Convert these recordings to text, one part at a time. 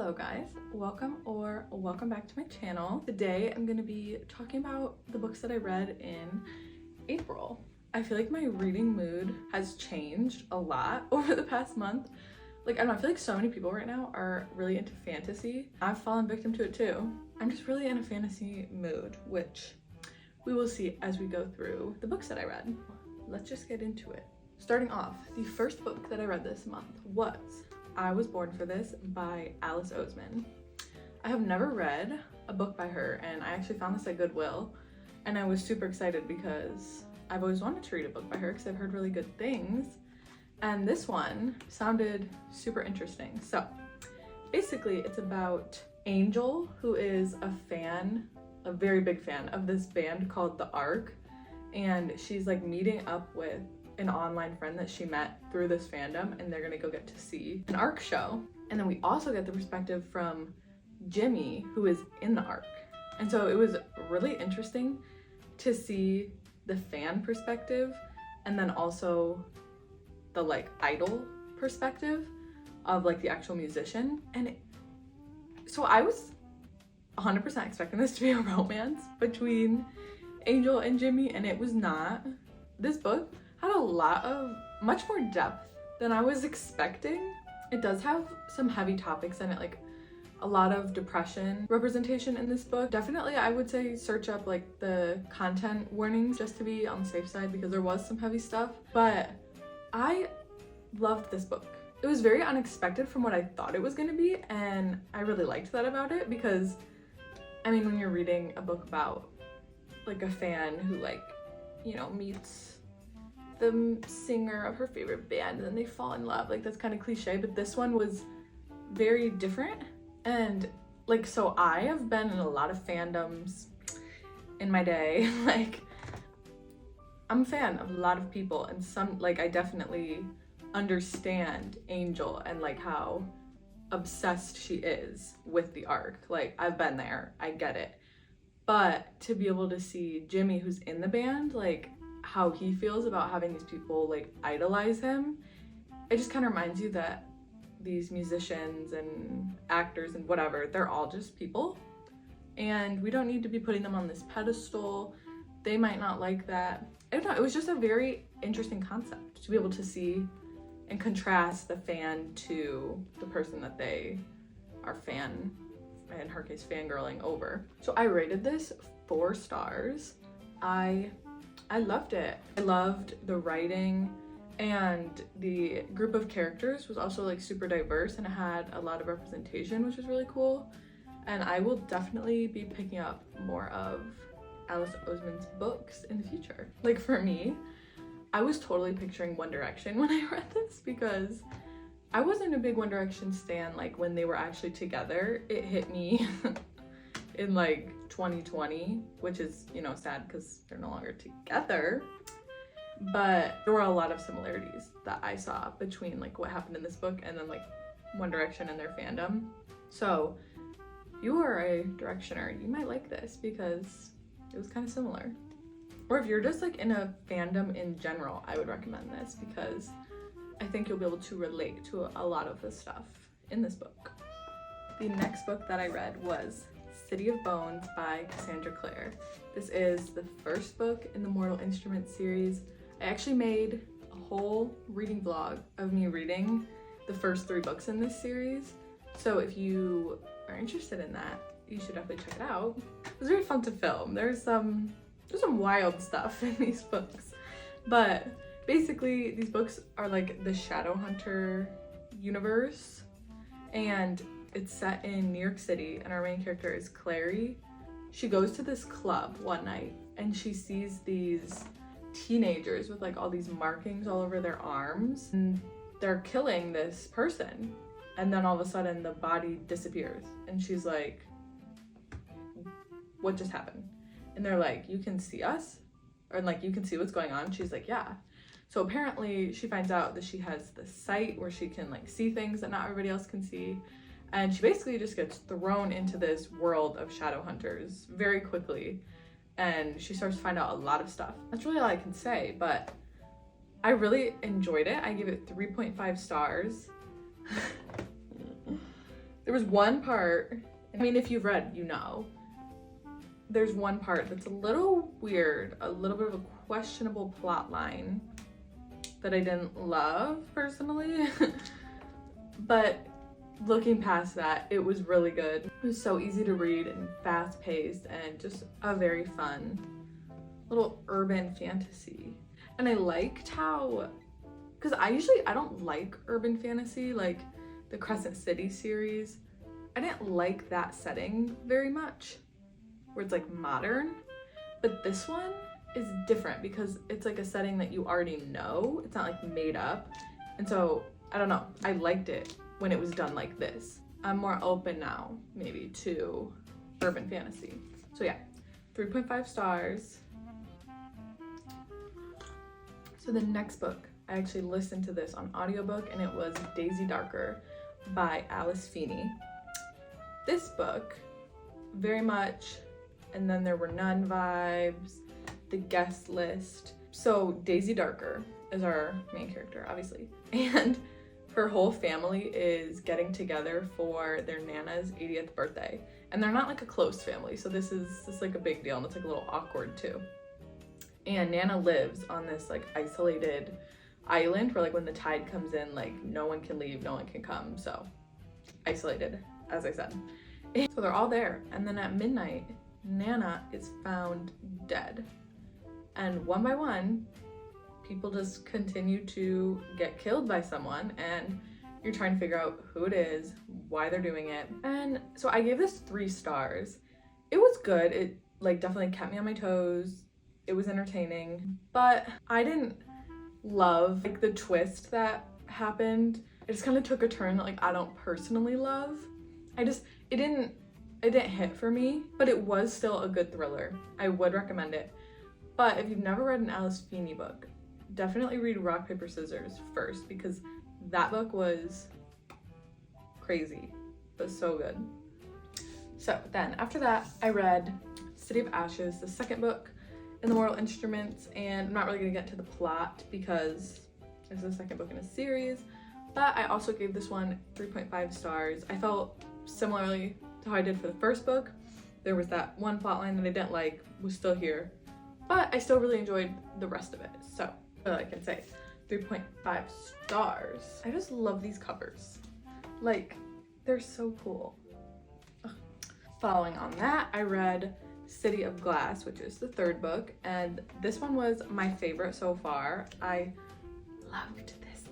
Hello guys, welcome back to my channel. Today I'm going to be talking about the books that I read in April. I feel like my reading mood has changed a lot over the past month. Like, I don't know, I feel like so many people right now are really into fantasy. I've fallen victim to it too. I'm just really in a fantasy mood, which we will see as we go through the books that I read. Let's just get into it. Starting off, the first book that I read this month was I Was Born for This by Alice Oseman. I have never read a book by her, and I actually found this at Goodwill, and I was super excited because I've always wanted to read a book by her because I've heard really good things, and this one sounded super interesting. So basically it's about Angel, who is a very big fan of this band called The Ark, and she's like meeting up with an online friend that she met through this fandom, and they're gonna go get to see an Ark show. And then we also get the perspective from Jimmy, who is in the Ark. And so it was really interesting to see the fan perspective and then also the like idol perspective of like the actual musician. And so I was 100% expecting this to be a romance between Angel and Jimmy, and it was not. This book had much more depth than I was expecting. It does have some heavy topics in it, like a lot of depression representation in this book. Definitely, I would say search up like the content warnings just to be on the safe side, because there was some heavy stuff. But I loved this book. It was very unexpected from what I thought it was going to be, and I really liked that about it, because I mean, when you're reading a book about like a fan who like, you know, meets the singer of her favorite band and then they fall in love, like that's kind of cliche, but this one was very different. And like, so I have been in a lot of fandoms in my day. Like, I'm a fan of a lot of people, and some, like, I definitely understand Angel and like how obsessed she is with the Ark. Like, I've been there, I get it. But to be able to see Jimmy, who's in the band, like how he feels about having these people like idolize him, it just kind of reminds you that these musicians and actors and whatever, they're all just people, and we don't need to be putting them on this pedestal. They might not like that. I don't know, it was just a very interesting concept to be able to see and contrast the fan to the person that they are in her case fangirling over. So I rated this 4 stars. I loved it. I loved the writing, and the group of characters was also like super diverse, and it had a lot of representation, which was really cool. And I will definitely be picking up more of Alice Oseman's books in the future. Like, for me, I was totally picturing One Direction when I read this, because I wasn't a big One Direction stan like when they were actually together. It hit me in like 2020, which is, you know, sad because they're no longer together. But there were a lot of similarities that I saw between like what happened in this book and then like One Direction and their fandom. So if you are a Directioner, you might like this because it was kind of similar. Or if you're just like in a fandom in general, I would recommend this because I think you'll be able to relate to a lot of the stuff in this book. The next book that I read was City of Bones by Cassandra Clare. This is the first book in the Mortal Instruments series. I actually made a whole reading vlog of me reading the first 3 books in this series. So if you are interested in that, you should definitely check it out. It was very fun to film. There's some wild stuff in these books. But basically, these books are like the Shadowhunter universe, and it's set in New York City, and our main character is Clary. She goes to this club one night and she sees these teenagers with like all these markings all over their arms, and they're killing this person, and then all of a sudden the body disappears, and she's like, what just happened? And they're like, you can see us? Or like, you can see what's going on? She's like, yeah. So apparently she finds out that she has this sight where she can like see things that not everybody else can see. And she basically just gets thrown into this world of shadow hunters very quickly. And she starts to find out a lot of stuff. That's really all I can say, but I really enjoyed it. I give it 3.5 stars. There was one part, I mean, if you've read, you know, there's one part that's a little weird, a little bit of a questionable plot line that I didn't love personally. But looking past that, it was really good. It was so easy to read and fast paced and just a very fun little urban fantasy. And I liked how, because I don't like urban fantasy, like the Crescent City series. I didn't like that setting very much, where it's like modern, but this one is different because it's like a setting that you already know. It's not like made up. And so, I don't know, I liked it when it was done like this. I'm more open now, maybe, to urban fantasy. So yeah, 3.5 stars. So the next book, I actually listened to this on audiobook, and it was Daisy Darker by Alice Feeney. This book, very much And Then There Were None vibes, the guest list. So Daisy Darker is our main character, obviously. And her whole family is getting together for their Nana's 80th birthday. And they're not like a close family, so this is like a big deal, and it's like a little awkward too. And Nana lives on this like isolated island where like when the tide comes in, like no one can leave, no one can come, so isolated, as I said. And so they're all there, and then at midnight, Nana is found dead. And one by one, people just continue to get killed by someone, and you're trying to figure out who it is, why they're doing it. And so I gave this 3 stars. It was good. It like definitely kept me on my toes. It was entertaining, but I didn't love like the twist that happened. It just kind of took a turn that like I don't personally love. It didn't hit for me, but it was still a good thriller. I would recommend it. But if you've never read an Alice Feeney book, definitely read Rock, Paper, Scissors first, because that book was crazy, but so good. So then after that, I read City of Ashes, the second book in the Mortal Instruments, and I'm not really gonna get to the plot because it's the second book in a series, but I also gave this one 3.5 stars. I felt similarly to how I did for the first book. There was that one plot line that I didn't like, was still here, but I still really enjoyed the rest of it. So I can say 3.5 stars. I just love these covers. Like, they're so cool. Ugh. Following on that, I read City of Glass, which is the third book, and this one was my favorite so far. I loved this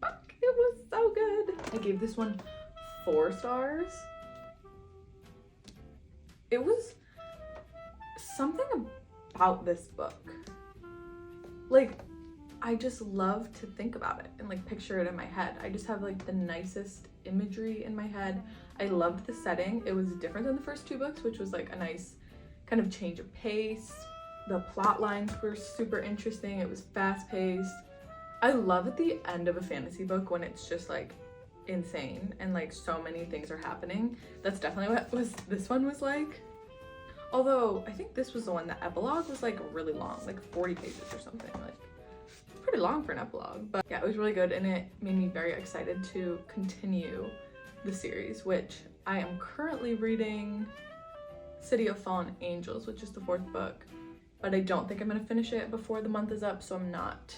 book. It was so good. I gave this one 4 stars. It was something about this book. Like, I just love to think about it and like picture it in my head. I just have like the nicest imagery in my head. I loved the setting. It was different than the first 2 books, which was like a nice kind of change of pace. The plot lines were super interesting. It was fast paced. I love at the end of a fantasy book when it's just like insane and like so many things are happening. That's definitely what this one was like. Although I think this was the one, the epilogue was like really long, like 40 pages or something. Like pretty long for an epilogue, but yeah, it was really good, and it made me very excited to continue the series, which I am currently reading City of Fallen Angels, which is the 4th book, but I don't think I'm gonna finish it before the month is up, so I'm not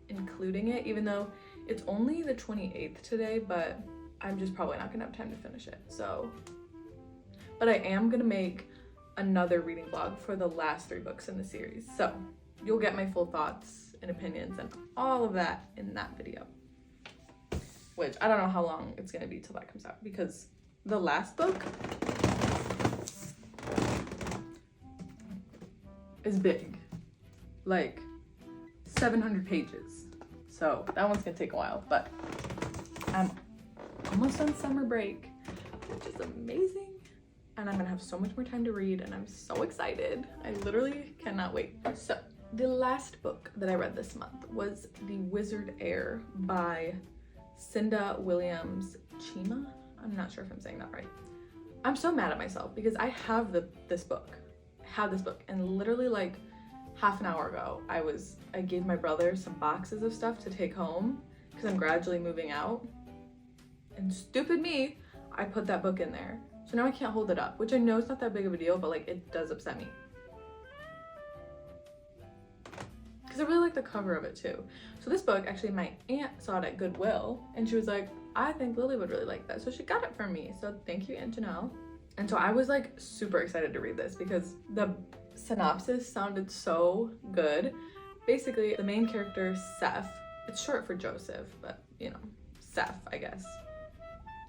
including it, even though it's only the 28th today, but I'm just probably not gonna have time to finish it. So, but I am gonna make another reading vlog for the last 3 books in the series, so you'll get my full thoughts and opinions and all of that in that video, which I don't know how long it's gonna be till that comes out, because the last book is big, like 700 pages, so that one's gonna take a while. But I'm almost on summer break, which is amazing, and I'm gonna have so much more time to read, and I'm so excited. I literally cannot wait. So the last book that I read this month was The Wizard Heir by Cinda Williams Chima. I'm not sure if I'm saying that right. I'm so mad at myself because I have this book, and literally like half an hour ago, I gave my brother some boxes of stuff to take home because I'm gradually moving out. And stupid me, I put that book in there. So now I can't hold it up, which I know is not that big of a deal, but like it does upset me. Because I really like the cover of it too. So this book, actually my aunt saw it at Goodwill and she was like, I think Lily would really like that. So she got it for me. So thank you, Aunt Janelle. And so I was like super excited to read this because the synopsis sounded so good. Basically, the main character, Seth, it's short for Joseph, but you know, Seth, I guess.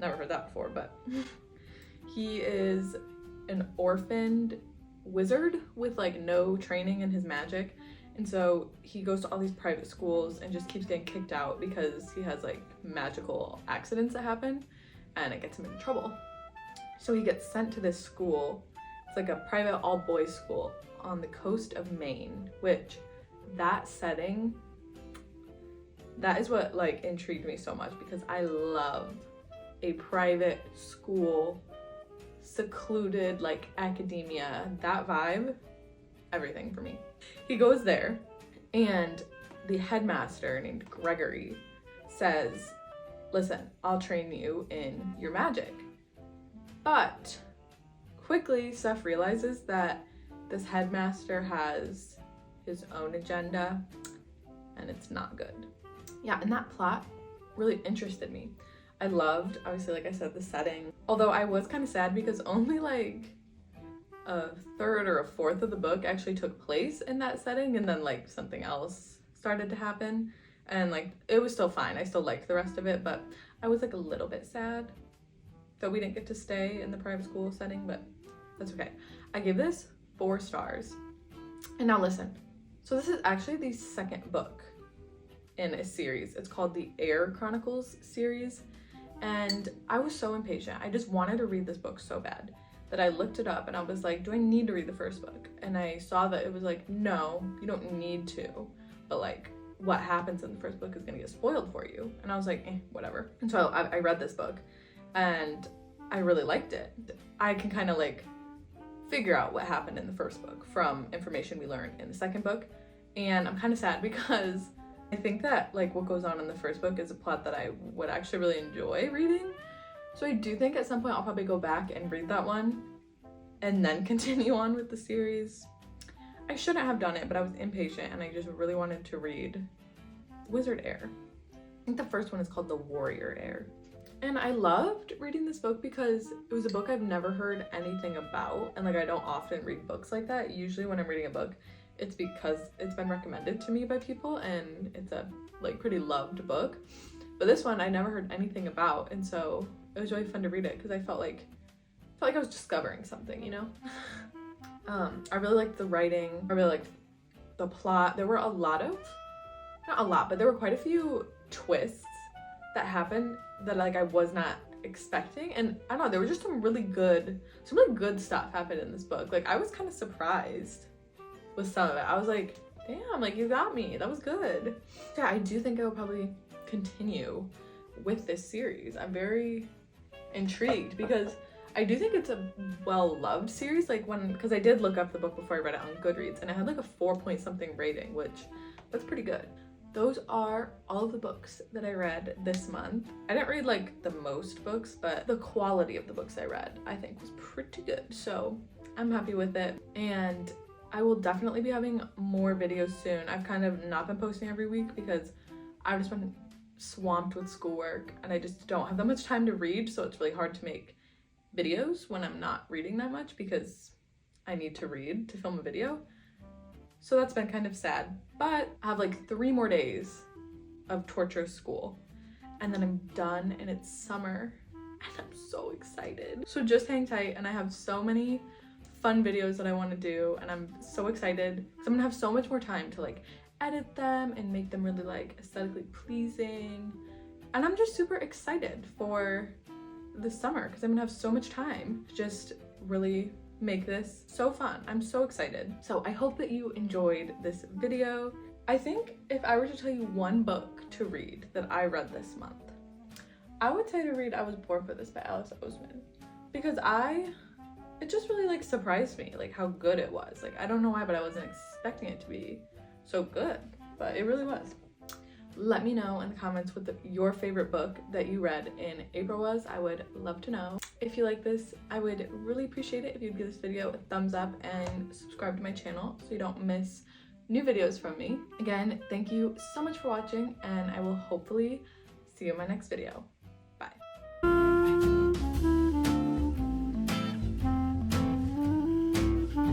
Never heard that before, but he is an orphaned wizard with like no training in his magic. And so he goes to all these private schools and just keeps getting kicked out because he has like magical accidents that happen and it gets him into trouble. So he gets sent to this school. It's like a private all boys school on the coast of Maine, which that setting, that is what like intrigued me so much because I love a private school, secluded like academia, that vibe, everything for me. He goes there and the headmaster named Gregory says, listen, I'll train you in your magic. But quickly Seth realizes that this headmaster has his own agenda and it's not good. Yeah, and that plot really interested me. I loved, obviously, like I said, the setting. Although I was kind of sad because only like a third or a fourth of the book actually took place in that setting, and then like something else started to happen, and like it was still fine. I still liked the rest of it, but I was like a little bit sad that we didn't get to stay in the private school setting, but that's okay. I gave this 4 stars. And now listen, so this is actually the second book in a series. It's called the Air Chronicles series, and I was so impatient. I just wanted to read this book so bad that I looked it up and I was like, do I need to read the first book? And I saw that it was like, no, you don't need to, but like what happens in the first book is gonna get spoiled for you. And I was like, whatever. And so I read this book and I really liked it. I can kind of like figure out what happened in the first book from information we learned in the second book. And I'm kind of sad because I think that like what goes on in the first book is a plot that I would actually really enjoy reading. So I do think at some point I'll probably go back and read that one and then continue on with the series. I shouldn't have done it, but I was impatient and I just really wanted to read Wizard Heir. I think the first one is called The Warrior Heir. And I loved reading this book because it was a book I've never heard anything about, and like I don't often read books like that. Usually when I'm reading a book, it's because it's been recommended to me by people and it's a like pretty loved book. But this one I never heard anything about, and so it was really fun to read it because I felt like I was discovering something, you know? I really liked the writing. I really liked the plot. There were a lot of, not a lot, but there were quite a few twists that happened that like I was not expecting. And I don't know, there was just some really good stuff happened in this book. Like I was kind of surprised with some of it. I was like, damn, like you got me. That was good. Yeah, I do think I will probably continue with this series. I'm very intrigued because I do think it's a well-loved series. Like because I did look up the book before I read it on Goodreads and it had like a 4 point something rating, which that's pretty good. Those are all of the books that I read this month. I didn't read like the most books, but the quality of the books I read I think was pretty good. So I'm happy with it. And I will definitely be having more videos soon. I've kind of not been posting every week because I've just been swamped with schoolwork and I just don't have that much time to read. So it's really hard to make videos when I'm not reading that much because I need to read to film a video. So that's been kind of sad, but I have like 3 more days of torture school and then I'm done and it's summer and I'm so excited. So just hang tight, and I have so many fun videos that I want to do and I'm so excited because I'm gonna have so much more time to like edit them and make them really like aesthetically pleasing. And I'm just super excited for the summer because I'm gonna have so much time to just really make this so fun. I'm so excited. So I hope that you enjoyed this video. I think if I were to tell you one book to read that I read this month, I would say to read I Was Born for This by Alice Oseman, because it just really like surprised me like how good it was. Like I don't know why, but I wasn't expecting it to be so good, but it really was. Let me know in the comments what your favorite book that you read in April was. I would love to know. If you like this, I would really appreciate it if you'd give this video a thumbs up and subscribe to my channel so you don't miss new videos from me. Again, thank you so much for watching, and I will hopefully see you in my next video.